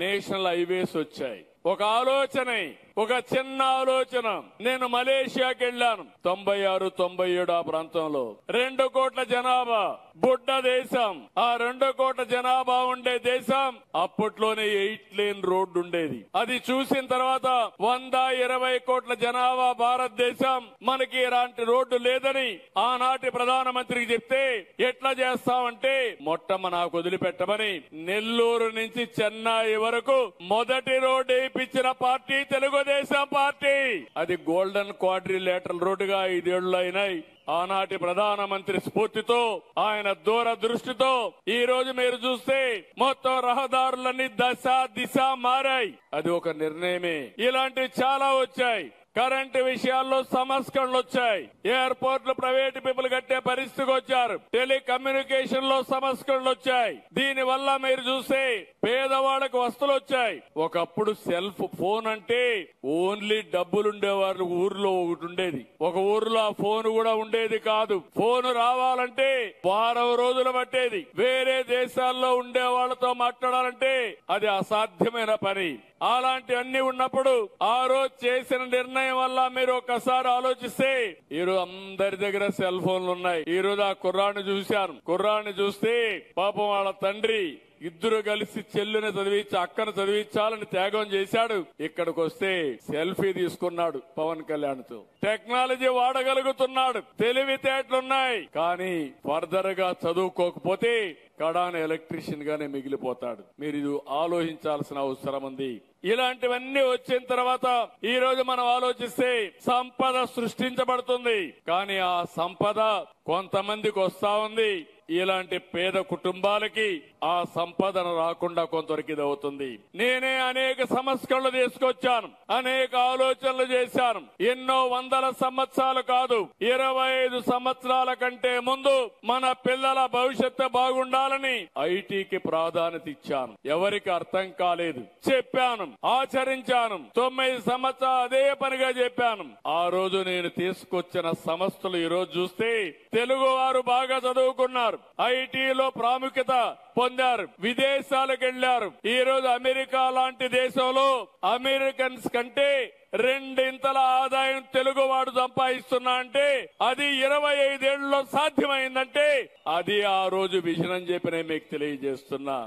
National highways వచ్చాయి. ఒక ఆలోచన, ఒక చిన్న ఆలోచన. నేను మలేషియాకి వెళ్ళాను 96, 97 ఆ ప్రాంతంలో. 2 కోట్ల జనాభా, బుడ్డ దేశం. ఆ 2 కోట్ల జనాభా ఉండే దేశం అప్పట్లోనే 8 లేన్ రోడ్డు ఉండేది. అది చూసిన తర్వాత 120 కోట్ల జనాభా భారతదేశం, మనకి ఇలాంటి రోడ్డు లేదని ఆనాటి ప్రధానమంత్రికి చెప్తే ఎట్లా చేస్తామంటే నాకు వదిలిపెట్టమని నెల్లూరు నుంచి చెన్నై వరకు మొదటి రోడ్డు వేయించిన పార్టీ తెలుగుదేశం పార్టీ. అది గోల్డెన్ క్వాడ్రిలేటరల్ రోడ్డుగా 5 ఏళ్లు అయినాయి. ఆనాటి ప్రధానమంత్రి స్ఫూర్తితో, ఆయన దూరదృష్టితో ఈ రోజు మీరు చూస్తే మొత్తం రహదారులన్నీ దశ దిశ మారాయి. అది ఒక నిర్ణయమే. ఇలాంటివి చాలా వచ్చాయి. కరెంటు విషయాల్లో సంస్కరణలు వచ్చాయి. ఎయిర్పోర్ట్లు ప్రైవేటు పీపుల్ కట్టే పరిస్థితికి వచ్చారు. టెలికమ్యూనికేషన్ లో సంస్కరణలు వచ్చాయి. దీని వల్ల మీరు చూస్తే పేదవాళ్ళకి వస్తువులు వచ్చాయి. ఒకప్పుడు సెల్ఫ్ ఫోన్ అంటే ఓన్లీ డబ్బులుండేవారు ఊర్లో ఒకటి ఉండేది. ఒక ఊర్లో ఆ ఫోన్ కూడా ఉండేది కాదు. ఫోన్ రావాలంటే వారం రోజులు పట్టేది. వేరే దేశాల్లో ఉండే వాళ్ళతో మాట్లాడాలంటే అది అసాధ్యమైన పని. అలాంటివన్నీ ఉన్నప్పుడు ఆ రోజు చేసిన నిర్ణయం వల్ల మీరు ఒక్కసారి ఆలోచిస్తే ఈరోజు అందరి దగ్గర సెల్ ఫోన్లు ఉన్నాయి. ఈ రోజు ఆ కుర్రాన్ని చూశాను. కుర్రాన్ని చూస్తే పాపం వాళ్ళ తండ్రి ఇద్దరు కలిసి చెల్లిని చదివించి అక్కను చదివించాలని త్యాగం చేశాడు. ఇక్కడికి వస్తే సెల్ఫీ తీసుకున్నాడు పవన్ కళ్యాణ్ తో. టెక్నాలజీ వాడగలుగుతున్నాడు, తెలివితేటలున్నాయి. కానీ ఫర్దర్ గా చదువుకోకపోతే కడాన ఎలక్ట్రీషియన్ గానే మిగిలిపోతాడు. మీరు ఇది ఆలోచించాల్సిన అవసరం ఉంది. ఇలాంటివన్నీ వచ్చిన తర్వాత ఈ రోజు మనం ఆలోచిస్తే సంపద సృష్టించబడుతుంది. కానీ ఆ సంపద కొంతమందికి వస్తా ఉంది. ఇలాంటి పేద కుటుంబాలకి ఆ సంపదన రాకుండా కొంతవరకు ఇది అవుతుంది. నేనే అనేక సంస్కరణలు తీసుకొచ్చాను, అనేక ఆలోచనలు చేశాను. ఎన్నో వందల సంవత్సరాలు కాదు, 25 సంవత్సరాల కంటే ముందు మన పిల్లల భవిష్యత్తు బాగుండాలని ఐటీకి ప్రాధాన్యత ఇచ్చాను. ఎవరికి అర్థం కాలేదు, చెప్పాను, ఆచరించాను. 9 సంవత్సరాలు అదే పనిగా చెప్పాను. ఆ రోజు నేను తీసుకొచ్చిన సంస్థలు ఈ రోజు చూస్తే తెలుగు వారు బాగా చదువుకున్నారు, ఐటీలో ప్రాముఖ్యత పొందారు, విదేశాలకు వెళ్లారు. ఈ రోజు అమెరికా లాంటి దేశంలో అమెరికన్స్ కంటే 2 ఇంతల ఆదాయం తెలుగువాడు సంపాదిస్తున్నా అంటే అది 25 ఏళ్లలో సాధ్యమైందంటే అది ఆ రోజు విజన్ అని చెప్పి నేను మీకు తెలియజేస్తున్నా.